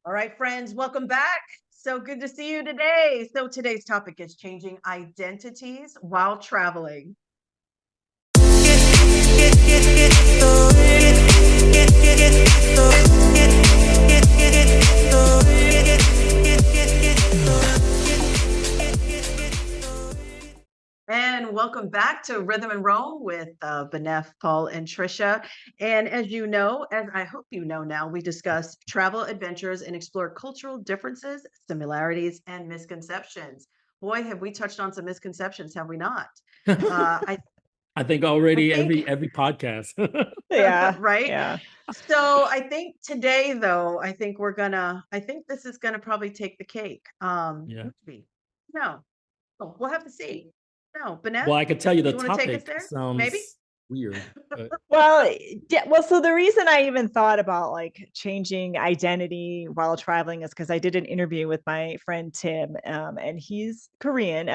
All right, friends, welcome back. So good to see you today. So today's topic is changing identities while traveling. And welcome back to Rhythm and Rome with Benef, Paul, and Trecia. And as you know, as I hope you know now, we discuss travel adventures and explore cultural differences, similarities, and misconceptions. Boy, have we touched on some misconceptions, have we not? I I think already think every podcast. Yeah. right. Yeah. So I think today, though, I think this is gonna probably take the cake. Yeah. Maybe. No, oh, we'll have to see. No, Benef, Well, I could tell you do the you want to take us topic there? Maybe. sounds weird, but Well, yeah. Well, so the reason I even thought about like changing identity while traveling is because I did an interview with my friend Tim, and he's Korean,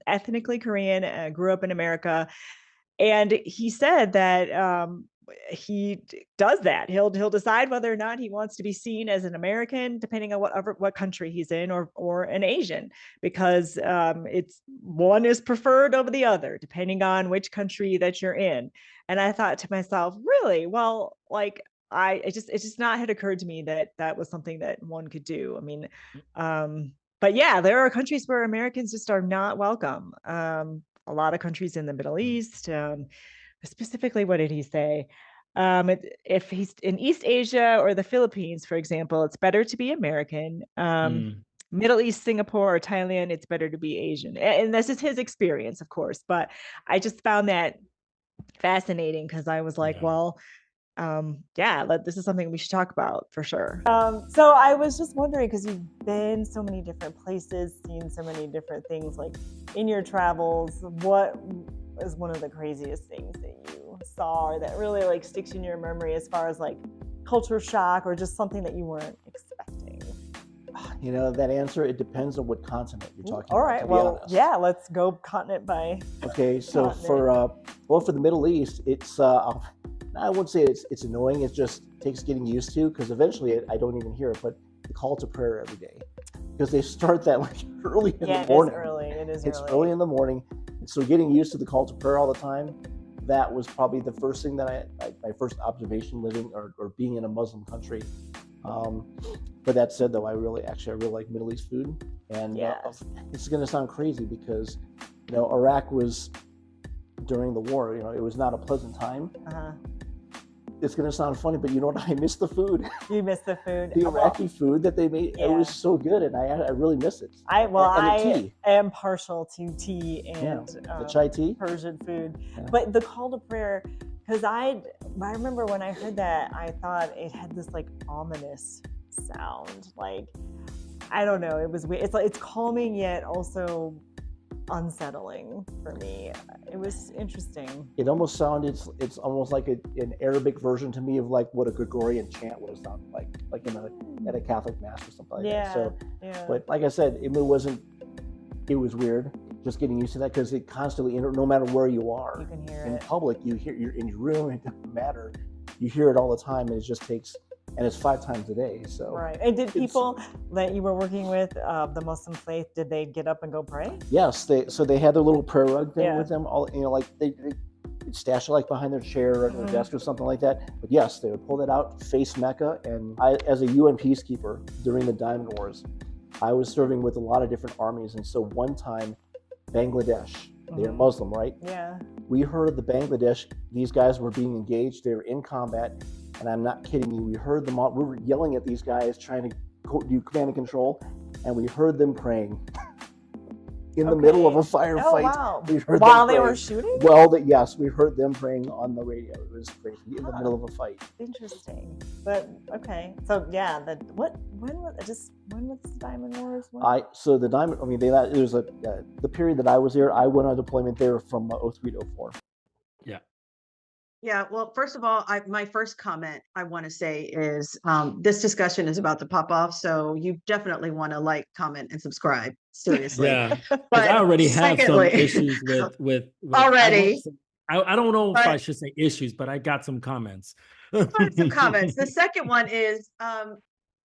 ethnically Korean, grew up in America, and he said that he does that. He'll decide whether or not he wants to be seen as an American, depending on what country he's in, or an Asian, because it's one is preferred over the other, depending on which country that you're in. And I thought to myself, really? Well, like it just not had occurred to me that that was something that one could do. I mean, but yeah, there are countries where Americans just are not welcome. A lot of countries in the Middle East, specifically, what did he say? If he's in East Asia or the Philippines, for example, it's better to be American. Middle East, Singapore, or Thailand, it's better to be Asian. And this is his experience, of course. But I just found that fascinating because I was like, yeah. well, this is something we should talk about for sure. So I was just wondering, because you've been so many different places, seen so many different things, like in your travels, what is one of the craziest things that you saw or that really like sticks in your memory as far as like culture shock or just something that you weren't expecting? You know, that answer, it depends on what continent you're talking All about. right, well, yeah, let's go continent by Okay, so continent. for the Middle East, it's I wouldn't say it's annoying. It just takes getting used to, because eventually I don't even hear it. But the call to prayer every day, because they start that like early in the morning. It's early in the morning. And so getting used to the call to prayer all the time, that was probably the first thing that my first observation living or being in a Muslim country. But that said, though, I really like Middle East food, and it's going to sound crazy because, you know, Iraq was during the war. You know, it was not a pleasant time. It's going to sound funny, but you know what? I miss the food. You miss the food. The Iraqi food that they made, it was so good, and I really miss it. I am partial to tea and the chai tea, Persian food, but the call to prayer, because I remember when I heard that, I thought it had this like ominous sound. Like, I don't know, it was weird. It's like, it's calming yet also unsettling for me. It was interesting. It almost sounded, it's almost like an Arabic version to me of like what a Gregorian chant would have sounded like at a Catholic mass or something like that. So, but like I said, it was weird just getting used to that, because it constantly, no matter where you are, you can hear in it. public, you're in your room, it doesn't matter. You hear it all the time, and it just takes, and it's 5 times a day. So right. And did people that you were working with, the Muslim faith, did they get up and go pray? Yes, they had their little prayer rug thing with them. All, you know, like they stash it like behind their chair or their desk or something like that. But yes, they would pull that out, face Mecca. And I, as a UN peacekeeper during the Diamond Wars, I was serving with a lot of different armies. And so one time, Bangladesh, they're Muslim, right? Yeah. We heard the Bangladesh, these guys were being engaged. They were in combat. And I'm not kidding you. We heard them all. We were yelling at these guys, trying to do command and control. And we heard them praying in the middle of a firefight. Oh, wow. We heard while them they were shooting? Well, yes, we heard them praying on the radio. It was crazy in the middle of a fight. Interesting. But okay. So yeah, when was the Diamond Wars? So the Diamond, I mean, it was the period that I was there, I went on deployment there from 03 to 04. Yeah. Yeah, well, first of all, my first comment I want to say is this discussion is about to pop off, so you definitely want to like, comment, and subscribe. Seriously. Yeah, but I already have some secondly, issues with already. I don't know if I should say issues, but I got some comments. Some comments. The second one is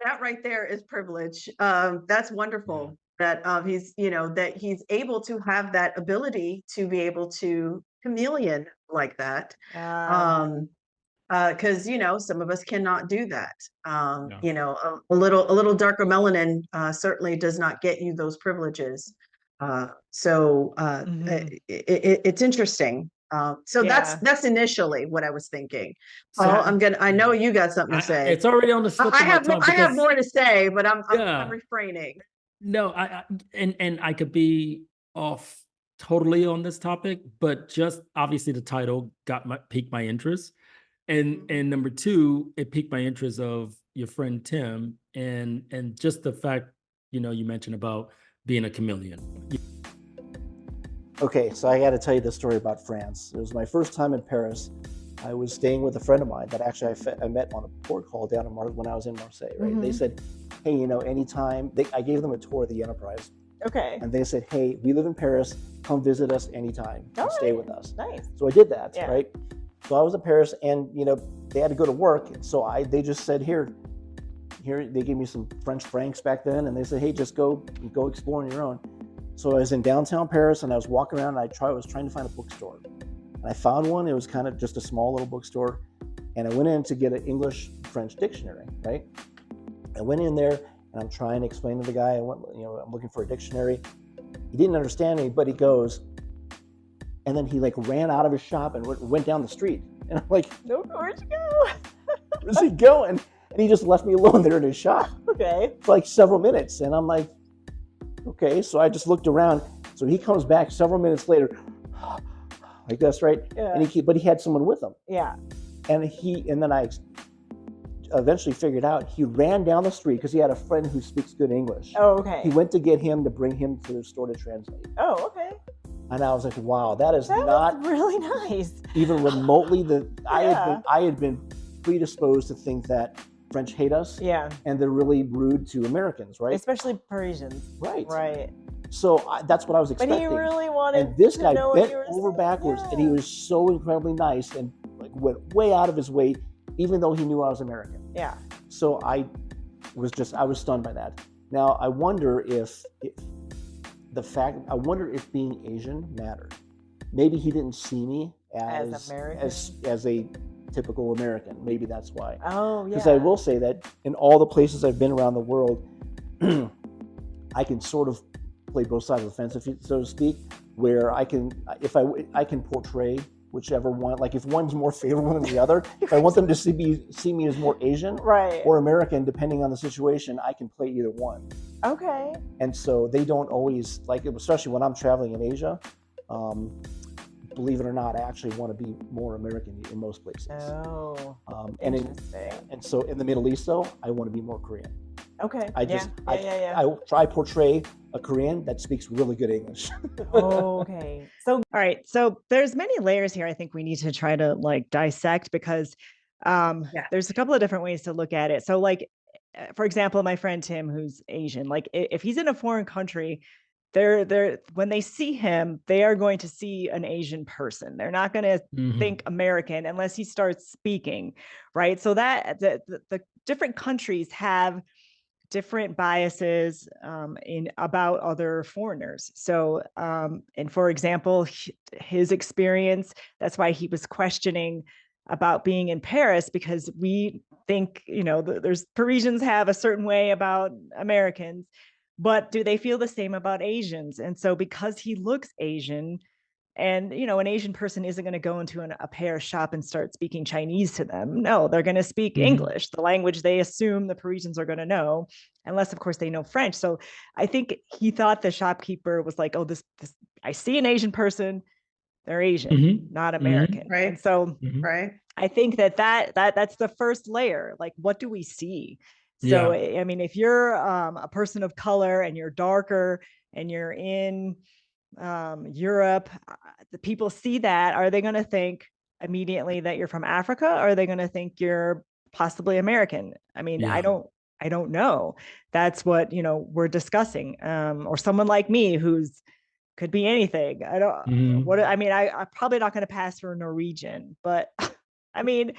that right there is privilege. That's Yeah. wonderful that he's, that he's able to have that ability to be able to chameleon like that. Yeah. Um, because some of us cannot do that. Yeah. A little darker melanin certainly does not get you those privileges. Mhm. It's interesting. So that's Yeah. that's initially what I was thinking. Paul, So I know yeah, you got something to say. it's already on the slip I of my have more, tongue I have because more to say, but I'm yeah, refraining. no, and I could be off totally on this topic, but just obviously the title piqued my interest. And number two, it piqued my interest of your friend Tim and just the fact, you mentioned about being a chameleon. Okay, so I got to tell you the story about France. It was my first time in Paris. I was staying with a friend of mine that actually I met on a port call down in when I was in Marseille, right? They said, hey, anytime, I gave them a tour of the Enterprise. Okay. And they said, hey, we live in Paris, come visit us anytime and stay with us. Nice. So I did that, Yeah. right? So I was in Paris and, they had to go to work. So they just said, here, they gave me some French francs back then. And they said, hey, just go explore on your own. So I was in downtown Paris and I was walking around and I was trying to find a bookstore. And I found one. It was kind of just a small little bookstore. And I went in to get an English-French dictionary, right? I went in there and I'm trying to explain to the guy, I'm looking for a dictionary. He didn't understand me, but he goes, and then he ran out of his shop and went down the street. And I'm like, No, where'd you go? where's he going? And he just left me alone there in his shop Okay. for several minutes. And I'm like, okay. So I just looked around. So he comes back several minutes later, like this, right? Yeah. And but he had someone with him. Yeah. And then I eventually figured out he ran down the street because he had a friend who speaks good English. Oh, okay. He went to get him to bring him to the store to translate. Oh, okay. And I was like, wow, that is That not was really nice. even remotely Yeah. I had been predisposed to think that French hate us. Yeah. And they're really rude to Americans, right? Especially Parisians. Right. Right. So that's what I was But expecting. he really wanted And this to guy know what bent you were over saying. backwards, and he Yeah. was so incredibly nice and went way out of his way, even though he knew I was American. Yeah. So I was stunned by that. Now I wonder if being Asian mattered. Maybe he didn't see me As American? as a typical American. Maybe that's why. Oh, yeah. Because I will say that in all the places I've been around the world, I can sort of play both sides of the fence, so to speak, where I can portray whichever one, like if one's more favorable than the other, if I want them to see me as more Asian Right. or American, depending on the situation, I can play either one. Okay. And so they don't always, especially when I'm traveling in Asia, believe it or not, I actually want to be more American in most places. Oh. And so in the Middle East, though, I want to be more Korean. Okay. I portray a Korean that speaks really good English. Okay. So, all right. So there's many layers here I think we need to try to dissect because there's a couple of different ways to look at it. So for example, my friend Tim, who's Asian, if he's in a foreign country, they're when they see him, they are going to see an Asian person. They're not going to think American unless he starts speaking, right? So that the different countries have different biases about other foreigners. So, and for example, his experience, that's why he was questioning about being in Paris, because we think, there's Parisians have a certain way about Americans, but do they feel the same about Asians? And so because he looks Asian, and, an Asian person isn't going to go into a Paris shop and start speaking Chinese to them. No, they're going to speak English, the language they assume the Parisians are going to know, unless, of course, they know French. So I think he thought the shopkeeper was like, oh, this I see an Asian person, they're Asian, not American. Right. And so Right. I think that's the first layer. Like, what do we see? So, I mean, if you're a person of color and you're darker and you're in Europe, the people see that. Are they going to think immediately that you're from Africa? Or are they going to think you're possibly American? I mean, I don't know. That's what, we're discussing. Or someone like me who's could be anything. I don't, I'm probably not going to pass for Norwegian, but I mean,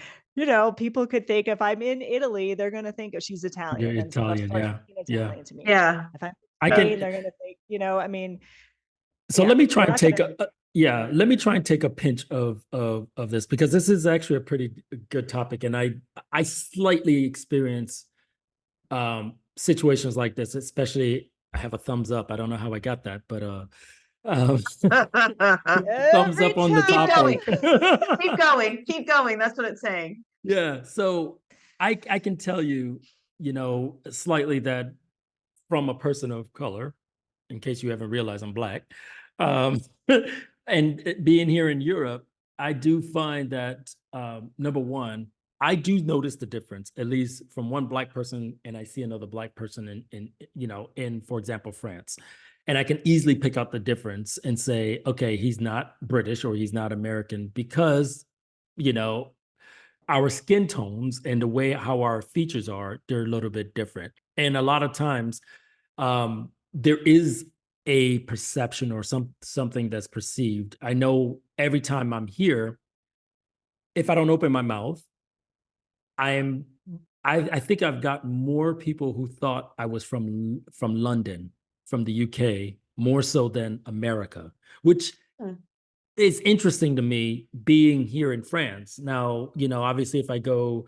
people could think if I'm in Italy, they're going to think, oh, she's Italian. You're And so they'll Italian. start Yeah. speaking Yeah. Italian to me. Yeah. If I'm I in Spain, can. they're going to think, I mean, So yeah, let me try they're and not take going to. yeah, let me try and take a pinch of this, because this is actually a pretty good topic, and I slightly experience situations like this, especially I have a thumbs up. I don't know how I got that, but thumbs Every up on the Keep going. topic. Keep going. Keep going. That's what it's saying. Yeah, so I can tell you, slightly that from a person of color, in case you haven't realized I'm Black, um, and being here in Europe, I do find that number one, I do notice the difference, at least from one Black person, and I see another Black person in, for example, France. And I can easily pick out the difference and say, okay, he's not British or he's not American, because, our skin tones and the way how our features are, they're a little bit different. And a lot of times, there is a perception or something that's perceived. I know every time I'm here, if I don't open my mouth, I think I've got more people who thought I was from London, from the UK, more so than America, which Hmm. is interesting to me, being here in France. Now, obviously if I go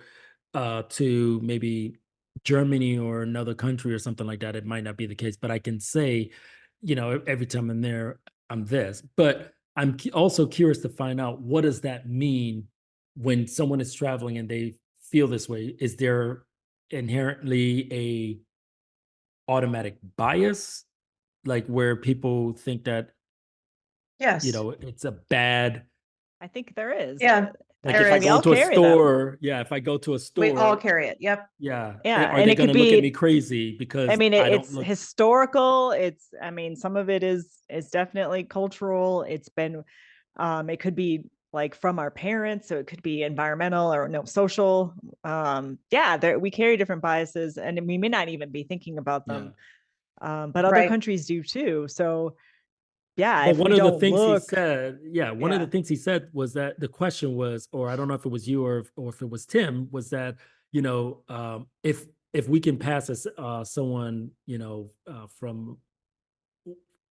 to maybe Germany or another country or something like that, it might not be the case, but I can say, every time I'm there, I'm this. But I'm also curious to find out, what does that mean when someone is traveling and they feel this way? Is there inherently a automatic bias, like where people think that, Yes. it's a bad, I think there is. Yeah. like There if I is. We go all to a carry them. store, if I go to a We all store, carry it. Yep. yeah, Yeah, are and they it could going to look at be. me crazy because I mean, I don't it's look? historical. I mean, some of it is definitely cultural. It's been, it could be like from our parents, so it could be environmental or no social. Yeah, we carry different biases, and we may not even be thinking about Yeah. them. But other Right. countries do too. So yeah, But if one we of the don't things he look, said, one of the yeah, things he said was that the question was, or I don't know if it was you or if it was Tim, was that, if we can pass as someone, from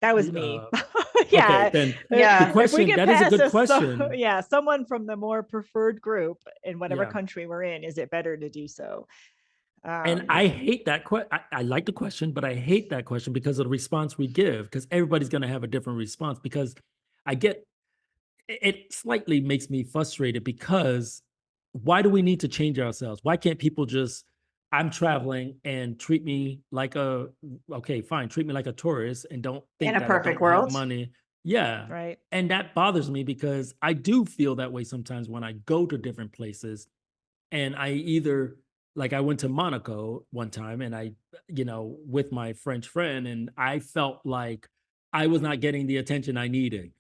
that was me. okay, Yeah, then the Yeah. if we question, can that is a pass good as question. yeah, someone from the more preferred group in whatever Yeah. country we're in, is it better to do so? And I hate that question. I like the question, but I hate that question because of the response we give, because everybody's going to have a different response. Because I get it slightly makes me frustrated, because why do we need to change ourselves? Why can't people just, I'm traveling and treat me like okay, fine, treat me like a tourist and don't In think a that I perfect don't have world. money. Yeah. Right. And that bothers me, because I do feel that way sometimes when I go to different places, and I either, like, I went to Monaco one time, and I, with my French friend, and I felt like I was not getting the attention I needed.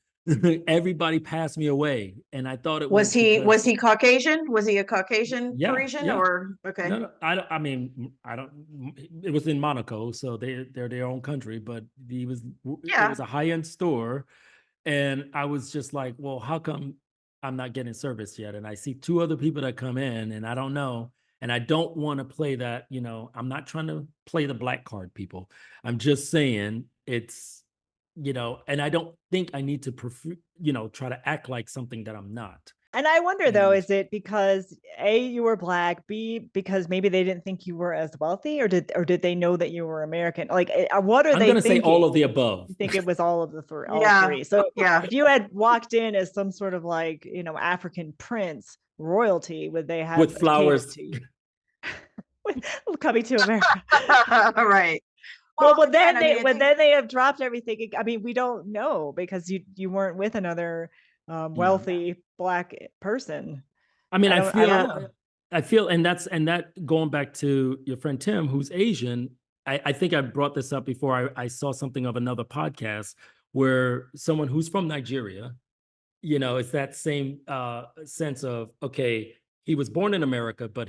Everybody passed me away, and I thought it was because, Was he Caucasian? Was he a Caucasian yeah, Parisian yeah. or okay? No, I don't. I mean, I don't. It was in Monaco, so they're their own country. But it Yeah. was a high end store, and I was just like, well, how come I'm not getting service yet? And I see two other people that come in, and I don't know. And I don't want to play that, I'm not trying to play the black card, people. I'm just saying it's, and I don't think I need to, try to act like something that I'm not. And I wonder though, And is it because A, you were Black, B, because maybe they didn't think you were as wealthy, or did they know that you were American? Like, what are I'm they going to say all thinking? of the above. I think it was all of the three, all Yeah. three. So Yeah. if you had walked in as some sort of like, African prince royalty, would they have With catered flowers. to you? Coming to America. Right. Well, but again, then I mean, I think- then they have dropped everything. I mean, we don't know because you weren't with another wealthy Black person. I mean, I don't know. feel, and that going back to your friend Tim, who's Asian, I think I brought this up before. I saw something of another podcast where someone who's from Nigeria, it's that same sense of, okay, he was born in America, but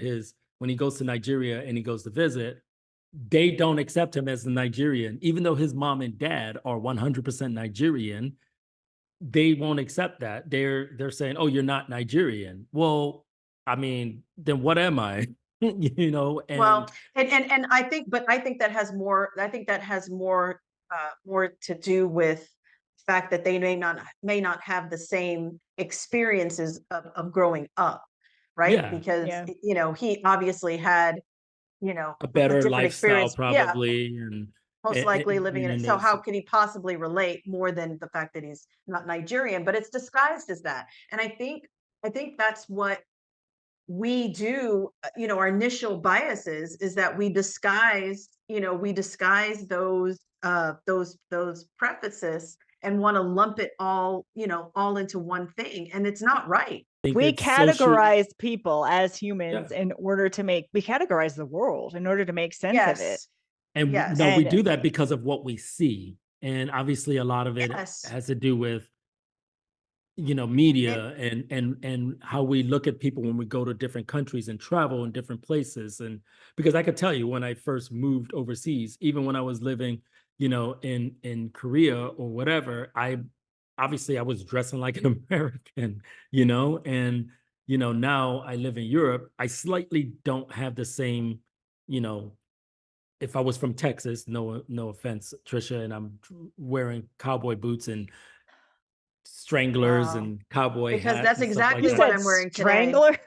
when he goes to Nigeria and he goes to visit, they don't accept him as a Nigerian, even though his mom and dad are 100% Nigerian. They won't accept that. They're saying, "Oh, you're not Nigerian." Well, I mean, then what am I? Well, And and I think, but I think that has more. I think that has more to do with the fact that they may not have the same experiences of growing up, right? yeah, Because Yeah. he obviously had a a better different lifestyle experience. Yeah, probably, and most likely living you in know, it. So how could he possibly relate more than the fact that he's not Nigerian? But it's disguised as that, and I think that's what we do. Our initial biases is that we disguise those prefaces and want to lump it all into one thing, and it's not right. think We it's social. categorize people as Yeah. humans in order to we categorize the world in order to make sense of it. Yes. And Yes. no, we And do that because of what we see. And obviously a lot of it Yes. has to do with, It, media and how we look at people when we go to different countries and travel in different places. And because I could tell you when I first moved overseas, even when I was living, in Korea or whatever, I was dressing like an American, and now I live in Europe. I slightly don't have the same, you know, if I was from Texas, no offense, Trisha, and I'm wearing cowboy boots and stranglers wow. and cowboy Because hat that's and stuff like you exactly that. what said I'm wearing today. stranglers?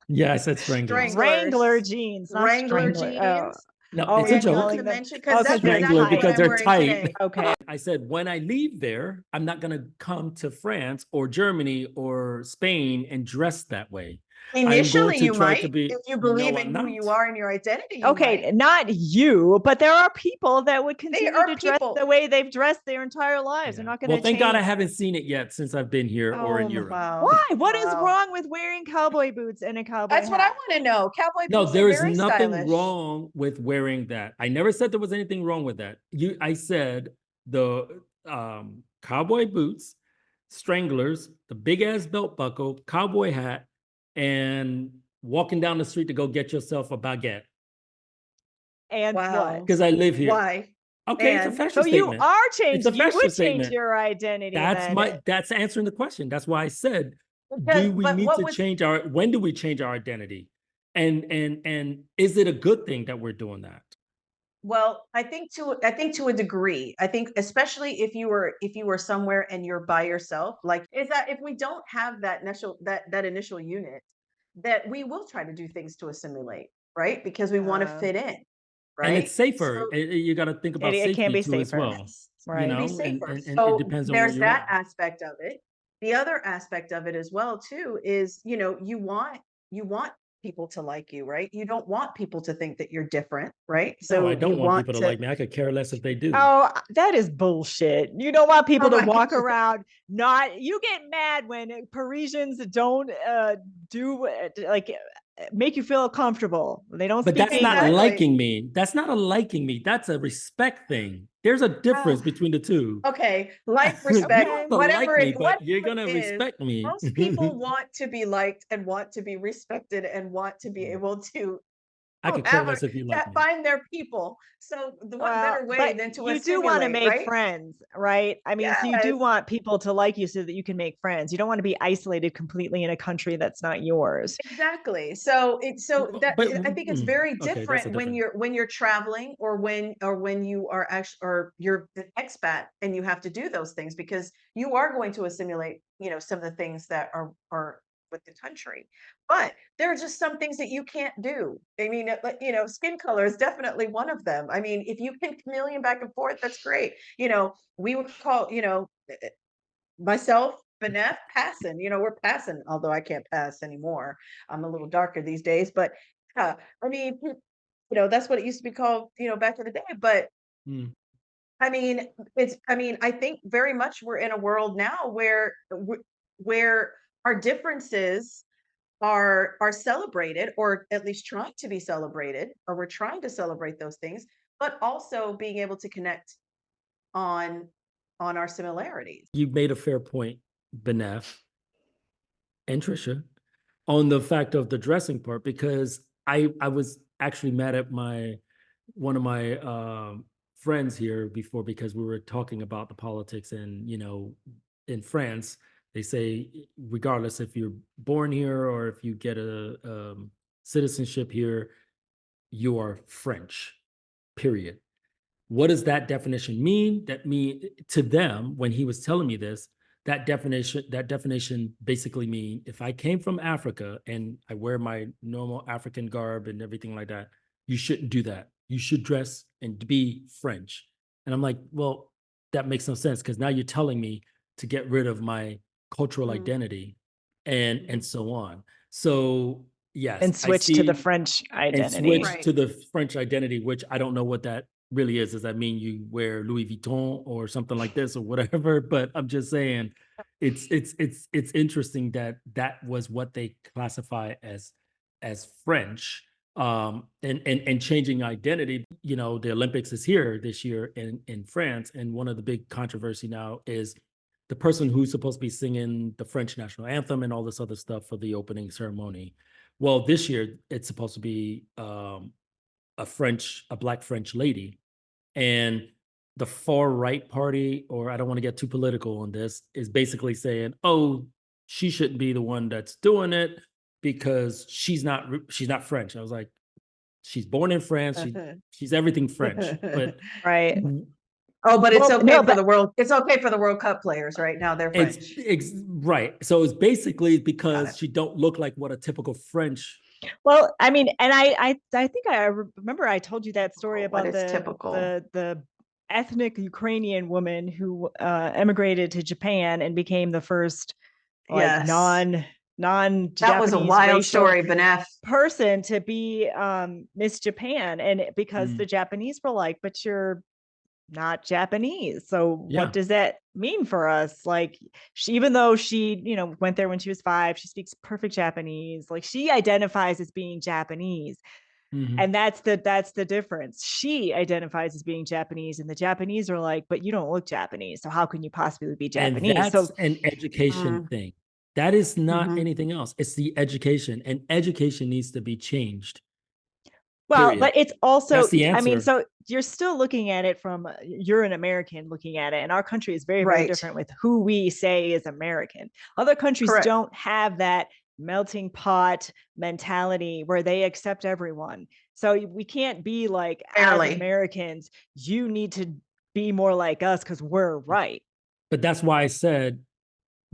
Yeah, I said stranglers. Wrangler Stranglers. jeans, not Wrangler strangler. Oh, jeans. No, oh, it's a you're And you joke. want calling to them mention, because because that's they're Strangler exactly what because tight. I'm they're wearing tight. today. Okay. I said when I leave there, I'm not going to come to France or Germany or Spain and dress that way. I'm going Initially, to you try to might, be. if you No, believe I'm in who you not. are and your identity, you Okay, might. not you, but there are people that would They continue are to dress the people. way they've dressed their entire lives. They're Yeah. not going Well, to thank God I change. haven't seen it yet since I've been here or in Oh, Europe. Wow. why? What is Wow. wrong with wearing cowboy boots and a cowboy That's what I hat? want to know. Cowboy No, boots are there is very nothing stylish. wrong with wearing that. I never said there was anything wrong with that. I said the cowboy boots, stranglers, the big ass belt buckle, cowboy hat, and walking down the street to go get yourself a baguette. And what? Wow. Because I live here. Why? Okay, it's a And fashion So you statement. are It's a changed. You fashion would change statement. your identity That's then. that's answering the question. That's why I said, because, do we but need what to was, change when do we change our identity? And is it a good thing that we're doing that? well, I think to a degree. I think especially if you were somewhere and you're by yourself, like, is that if we don't have that initial unit, that we will try to do things to assimilate, right? Because we want to Uh, fit in, And it's right? safer. So You got to think about it can safety be too as safer. well. yes, Right. to be And, safer. and it So depends on where there's you're that at. aspect of it. The other aspect of it as well too is, you want people to like you, right? You don't want people to think that you're different, right? No, I So you don't want want people to to. like me. I could care less if they do. Oh, that is bullshit. You don't want people Oh to my walk God. around you get mad when Parisians don't do make you feel comfortable. They don't But speak that's not English. Exactly. liking me. That's not a liking me. That's a respect thing. There's a difference Ah, between the two. okay, like, You respect, Okay. don't have to like me, but you're whatever gonna it is. respect me. Most people want to be liked and want to be respected and want to be able to I could care have less if you like to me. find their people. So what Well, better way but than to you do want to assimilate, make right? friends, right? I mean, so you do Yes, want people to like you so that you can make friends. You don't want to be isolated completely in a country that's not yours. exactly. So I think it's very Okay, that's a different when different. you're traveling, or when you are actually, or you're an expat and you have to do those things because you are going to assimilate, some of the things that are with the country. But there are just some things that you can't do. I mean, skin color is definitely one of them. I mean, if you can chameleon back and forth, that's great. We would call, myself, Benef, passing. We're passing, although I can't pass anymore. I'm a little darker these days, but I mean, that's what it used to be called, back in the day. But Mm. I think very much we're in a world now where our differences are celebrated, or at least trying to be celebrated, or we're trying to celebrate those things, but also being able to connect on our similarities. You made a fair point, Benef and Trisha, on the fact of the dressing part, because I was actually mad at one of my friends here before because we were talking about the politics and in France They say, regardless if you're born here or if you get a citizenship here, you are French, period. What does that definition mean? That mean to them, when he was telling me this, that definition basically mean if I came from Africa and I wear my normal African garb and everything like that, you shouldn't do that. You should dress and be French. And I'm like, well, that makes no sense because now you're telling me to get rid of my cultural identity and so on. So yes, And I switch to the see- French and identity. switch to the French identity, which I don't know what that really is. Does that mean you wear Louis Vuitton or something like this or whatever? But I'm just saying, it's interesting that that was what they classify as French. And changing identity. You know, the Olympics is here this year in France, and one of the big controversy now is the person who's supposed to be singing the French national anthem and all this other stuff for the opening ceremony. Well, this year it's supposed to be a Black French lady, and the far right party, or I don't want to get too political on this, is basically saying, "Oh, she shouldn't be the one that's doing it because she's not French." I was like, "She's born in France. She's everything French." But Right. Oh, but it's Well, okay no, for but- the world. It's okay for the World Cup players right now. They're French. Right. So it's basically Got because it. she don't look like what a typical French. Well, I mean, and I think I remember I told you that story Oh, what about is typical? the ethnic Ukrainian woman who emigrated to Japan and became the first like Yes. non That was a wild story, Benef. person to be Miss Japan, and because Mm. the Japanese were like, but you're not Japanese, so Yeah. what does that mean for us? Like, even though she, went there when she was 5, she speaks perfect Japanese. Like, she identifies as being Japanese, Mhm. and that's the difference. She identifies as being Japanese, and the Japanese are like, but you don't look Japanese, so how can you possibly be Japanese? And that's So an education thing. That is not Mhm. anything else. It's the education, and education needs to be changed. well, Period. but it's also, That's the I mean, answer. so you're still looking at it from, you're an American looking at it, and our country is very, very Right. different with who we say is American. Other countries Correct. don't have that melting pot mentality where they accept everyone. So we can't be like, Barely. as Americans, you need to be more like us because we're right. But that's why I said,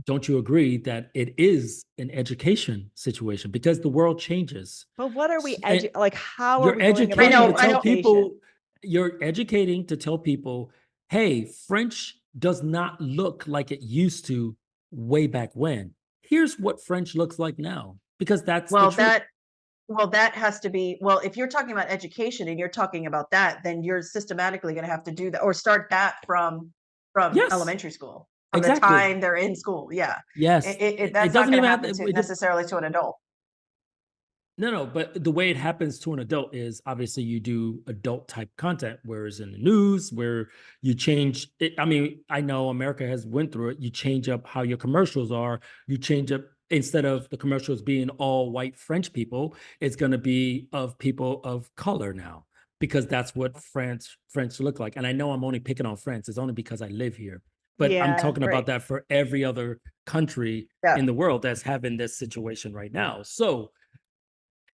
don't you agree that it is an education situation because the world changes? But what are we, And like, how are You're we going about educating to I tell know. people. You're educating to tell people, hey, French does not look like it used to way back when. Here's what French looks like now, because that's Well, the truth. that has to be, well, if you're talking about education and you're talking about that, then you're systematically going to have to do that or start that from Yes. elementary school, from Exactly. the time they're in school. Yeah. Yes, That's not doesn't going to even happen have to necessarily to an adult. No, but the way it happens to an adult is obviously you do adult type content, whereas in the news, where you change it. I mean, I know America has went through it. You change up how your commercials are. You change up, instead of the commercials being all white French people, it's going to be of people of color now, because that's what French look like. And I know I'm only picking on France. It's only because I live here. But I'm Yeah, talking right. about that for every other country Yeah. in the world that's having this situation right now. So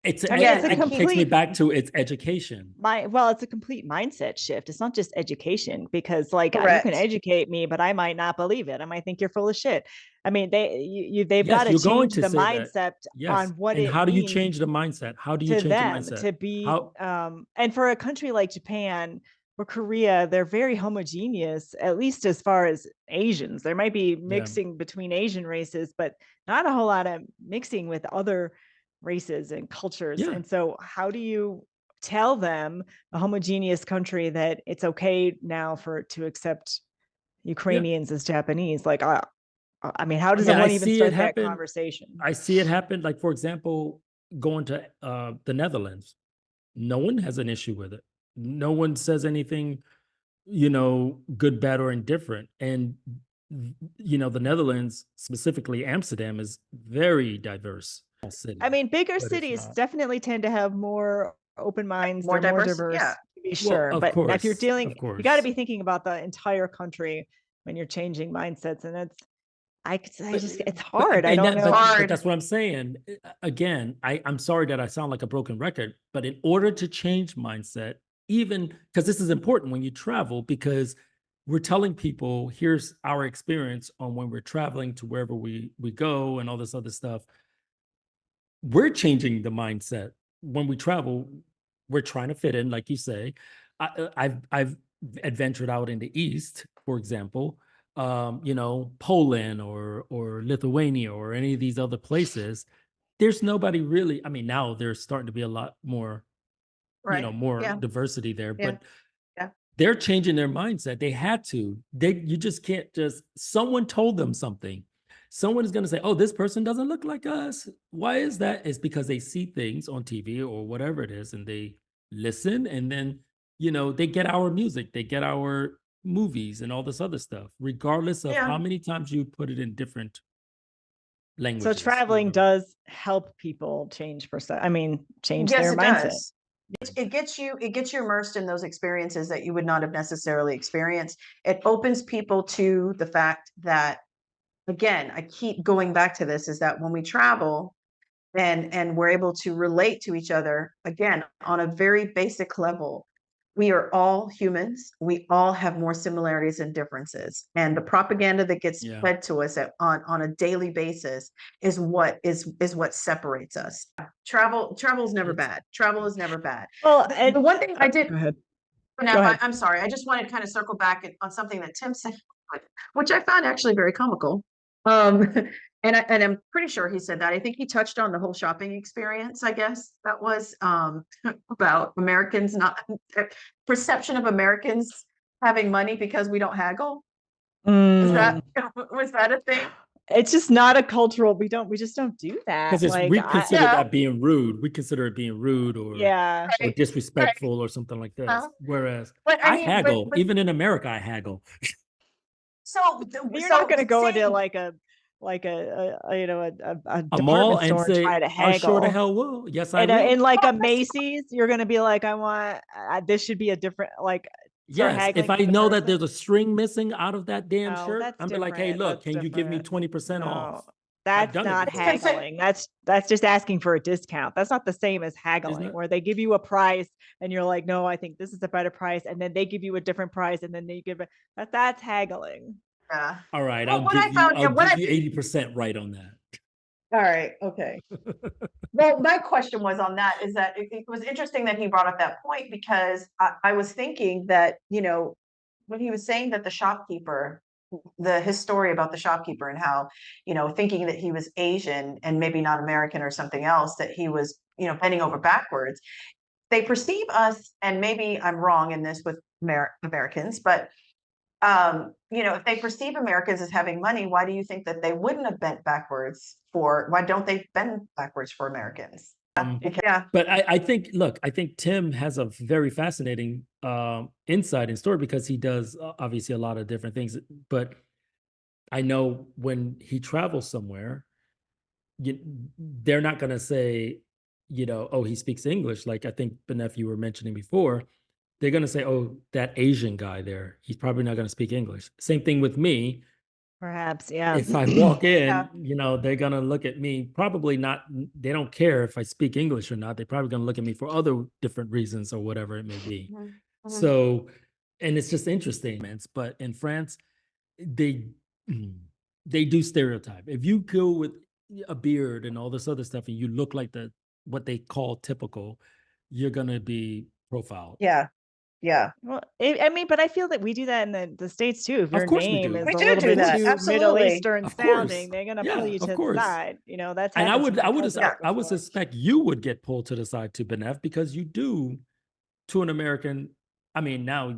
it I mean, it's a takes me complete back to its education. it's a complete mindset shift. It's not just education, because like you Correct. can educate me, but I might not believe it. I might think you're full of shit. I mean, they've Yes, got to you're going change to the say that. mindset Yes. on what And it how do you means change the mindset? How do you to change the them mindset? to be How- and for a country like Japan or Korea, they're very homogeneous, at least as far as Asians. There might be mixing between Asian races, but not a whole lot of mixing with other races and cultures. Yeah. And so how do you tell them, a homogeneous country, that it's okay now to accept Ukrainians as Japanese? Like, I mean, how does Yeah, I one even see it start that happen. conversation? I see it happen. Like, for example, going to the Netherlands, no one has an issue with it. No one says anything, good, bad, or indifferent. And the Netherlands, specifically Amsterdam, is very diverse city. I mean, bigger but it's cities not. definitely tend to have more open minds. More They're more diverse, diverse, yeah. to be Well, sure. of But if you're course, dealing, of you got to course. be thinking about the entire country when you're changing mindsets, and it's hard. I don't know. Hard. That's what I'm saying. Again, I'm sorry that I sound like a broken record, but in order to change mindset, even because this is important when you travel, because we're telling people, here's our experience on when we're traveling to wherever we go and all this other stuff. We're changing the mindset when we travel. We're trying to fit in, like you say. I've adventured out in the East, for example, Poland or Lithuania or any of these other places. There's nobody really. I mean, now there's starting to be a lot more, Right. more Yeah. diversity there, Yeah. but Yeah. they're changing their mindset. They had to. You just can't someone told them something. Someone is going to say, oh, this person doesn't look like us. Why is that? It's because they see things on TV or whatever it is, and they listen, and then, they get our music, they get our movies and all this other stuff, regardless of Yeah. how many times you put it in different So languages. traveling whatever. does help people change change Yes, their it mindset. does. It gets you immersed in those experiences that you would not have necessarily experienced. It opens people to the fact that, again, I keep going back to this, is that when we travel and we're able to relate to each other, again, on a very basic level, we are all humans. We all have more similarities and differences. And the propaganda that gets Yeah. fed to us on a daily basis is what separates us. Travel is never bad. Travel is never bad. Well, The one thing I did, go ahead. now, Go ahead. I'm sorry, I just want to kind of circle back on something that Tim said, which I found actually very comical. And I'm pretty sure he said that. I think he touched on the whole shopping experience. I guess that was about Americans not perception of Americans having money because we don't haggle. Was that a thing? It's just not a cultural. We just don't do that. Because we consider Yeah. that being rude. We consider it being rude or yeah. or disrespectful or something like this. Whereas But I I mean, haggle, but even in America, I haggle. so You're not going to go into seeing- like a A department mall and store and say, try to I sure the haggle. hell will. Yes, I And will. in like a Macy's, you're going to be like, I want this should be a different start Yes, if haggling I with the know that person. there's a string missing out of that damn Oh, shirt, that's I'm be like, hey, different. look, That's can you give me different. 20% off? No, that's done it not before. haggling. That's just asking for a discount. That's not the same as haggling, it? where they give you a price and you're like, no, I think this is a better price, and then they give you a different price, and then they give it. That's haggling. Yeah. All right, Well, I'll what give I you found- I'll what give I- you 80% right on that. All right. Okay. Well, my question was on that, is that it was interesting that he brought up that point, because I was thinking that, when he was saying that the shopkeeper, his story about the shopkeeper and how, thinking that he was Asian and maybe not American or something else, that he was, bending over backwards. They perceive us, and maybe I'm wrong in this with Americans, but if they perceive Americans as having money, why do you think that they wouldn't have bent backwards why don't they bend backwards for Americans? Yeah. But I think, look, I think Tim has a very fascinating insight and story, because he does obviously a lot of different things. But I know when he travels somewhere, they're not going to say, oh, he speaks English. Like I think, Benef, you were mentioning before, they're going to say, oh, that Asian guy there, he's probably not going to speak English. Same thing with me. Perhaps, yeah. If I walk in, Yeah. they're going to look at me, probably not, they don't care if I speak English or not. They're probably going to look at me for other different reasons or whatever it may be. Mhm. So, and it's just interesting, man. But in France, they do stereotype. If you go with a beard and all this other stuff and you look like what they call typical, you're going to be profiled. Yeah. Yeah. Well, but I feel that we do that in the States too. If your course we name do. is We a do little do bit that. too Middle Absolutely. Eastern Of course. sounding, they're gonna Yeah, pull you of to the course. side. That's And I happened to my would cousins I would before. suspect you would get pulled to the side to Benef, because you do, to an American. I mean, now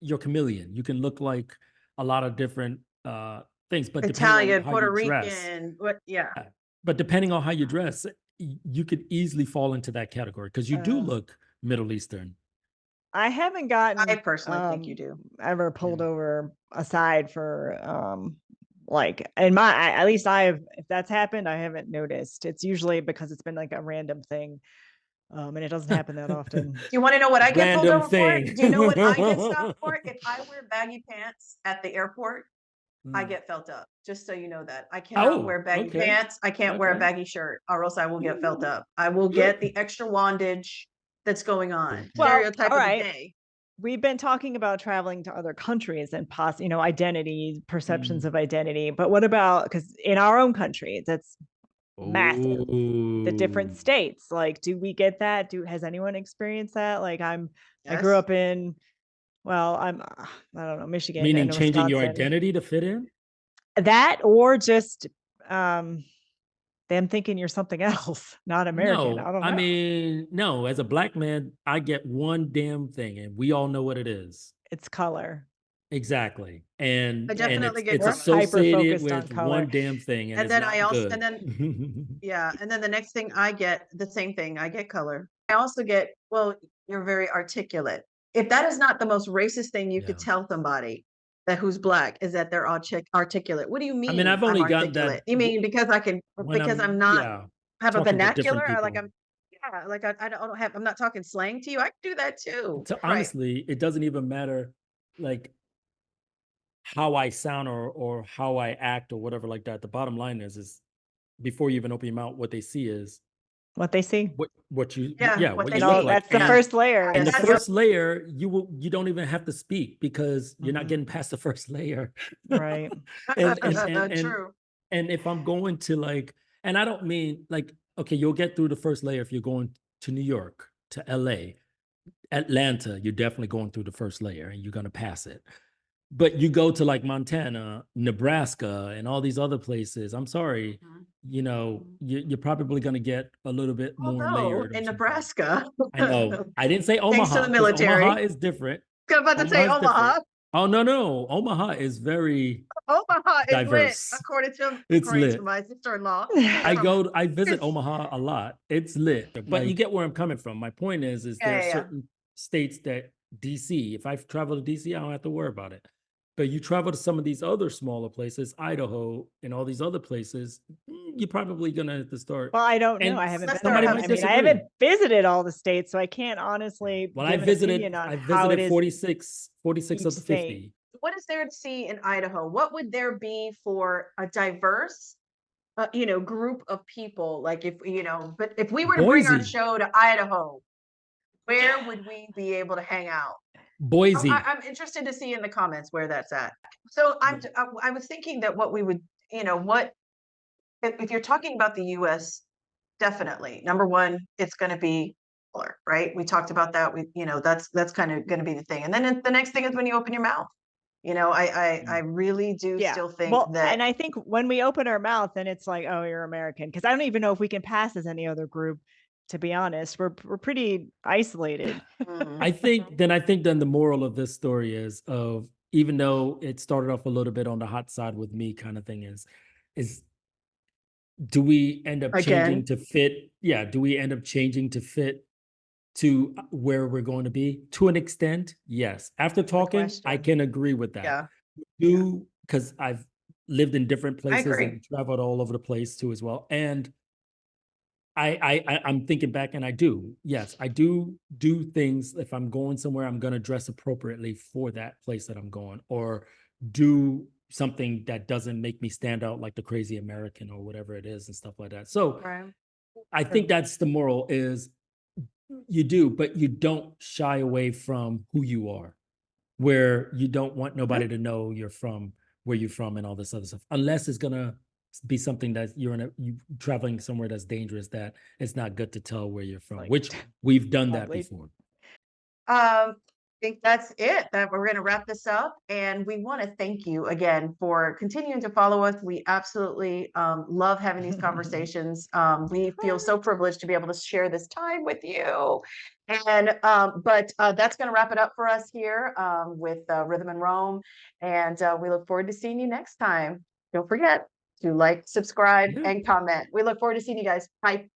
you're chameleon. You can look like a lot of different things, but Italian, depending on how Puerto you dress, Rican, yeah. but depending on how you dress, you could easily fall into that category, because you do look Middle Eastern. I haven't gotten. I personally think you do. Ever pulled over aside for in my at least I have. If that's happened, I haven't noticed. It's usually because it's been like a random thing, and it doesn't happen that often. Do you want to know what I get pulled Random over thing. for? Do you know what I get stopped for? If I wear baggy pants at the airport, I Mm. get felt up. Just so you know that. I cannot wear baggy okay. pants. I can't wear a Okay. baggy shirt, or else I will get felt up. I will get the extra wandage that's going on. Well, Stereotype all of the right. day. We've been talking about traveling to other countries and identity, perceptions Mm. of identity. But what about, because in our own country, that's massive. The different Ooh. states, like, do we get that? Has anyone experienced that? Like, I grew Yes. up in, well, I don't know, Michigan Meaning and changing your Wisconsin. identity to fit in? That, or just them thinking you're something else, not American. I No, don't I know. mean, no, as a black man, I get one damn thing, and we all know what it is. It's color. Exactly. I And definitely get it's We're color. hyper associated focused on with color. one damn thing, and And it's then I not also, good. yeah, and then the next thing I get the same thing. I get color. I also get, well, you're very articulate. If that is not the most racist thing you could Yeah. tell somebody that who's black, is that they're articulate. What do you I mean mean, I've I'm only gotten that articulate? You mean because I can, when because I'm I'm, not yeah, have a talking to different vernacular, like people. I'm, yeah, like I don't have, I'm not talking slang to you. I can do that too. So Right. honestly, it doesn't even matter like how I sound or how I act or whatever like that. The bottom line is before you even open your mouth, what they see is What they see. what you Yeah, what what they you look see. like. That's the And first layer. and the Yes. first layer, you don't even have to speak because you're not Mhm. getting past the first layer. Right. and True. and if I'm going to like, and I don't mean like, okay, you'll get through the first layer if you're going to New York, to LA, Atlanta, you're definitely going through the first layer and you're going to pass it. But you go to like Montana, Nebraska, and all these other places, I'm sorry, you're probably going to get a little bit more Although layered or in something. Nebraska, I know. I didn't say thanks to Omaha the because military. Omaha is different. I'm about to say Omaha is Omaha. different. Oh, no. Omaha is very Omaha is lit, diverse. according It's to lit. my sister-in-law. I visit Omaha a lot. It's lit. But you Like, get where I'm coming from. My point is there are Yeah. certain states that DC, if I travel to DC, I don't have to worry about it. But you travel to some of these other smaller places, Idaho and all these other places, you're probably gonna have to start. well, I don't know. And I haven't Let's been start there. somebody having might I mean, I disagree. haven't visited all the states, so I can't honestly Well, give an opinion on I how it visited is 46 of each the state. 50. What is there to see in Idaho? What would there be for a diverse, group of people? Like but if we were to bring our Boise. show to Idaho, where would we be able to hang out? Boise. I'm interested to see in the comments where that's at. So I was thinking that what we would, what if you're talking about the U.S., definitely number one, it's going to be color, right? We talked about that. That's kind of going to be the thing. And then the next thing is when you open your mouth. I really do still think Well, that. and I think when we open our mouth, then it's like, oh, you're American. Because I don't even know if we can pass as any other group. To be honest, we're pretty isolated. I think then the moral of this story is of even though it started off a little bit on the hot side with me kind of thing is do we end up changing Again. to fit? Yeah, do we end up changing to fit to where we're going to be? To an extent, yes. After talking, I question. can agree with that. Yeah. Because I've lived in different places agree. and traveled all over the place too as well. And I'm thinking back and I do. Yes, I do things. If I'm going somewhere, I'm going to dress appropriately for that place that I'm going, or do something that doesn't make me stand out like the crazy American or whatever it is and stuff like that. So Right. I think that's the moral is you do, but you don't shy away from who you are, where you don't want nobody to know where you're from and all this other stuff, unless it's going to be something that you traveling somewhere that's dangerous, that it's not good to tell where you're from, Like, which we've done that probably. before. I think that's it. That we're going to wrap this up, and we want to thank you again for continuing to follow us. We absolutely love having these conversations. We feel so privileged to be able to share this time with you. And but that's going to wrap it up for us here with Rhythm and Rome, and we look forward to seeing you next time. Don't forget to like, subscribe, Yeah. and comment. We look forward to seeing you guys. Bye.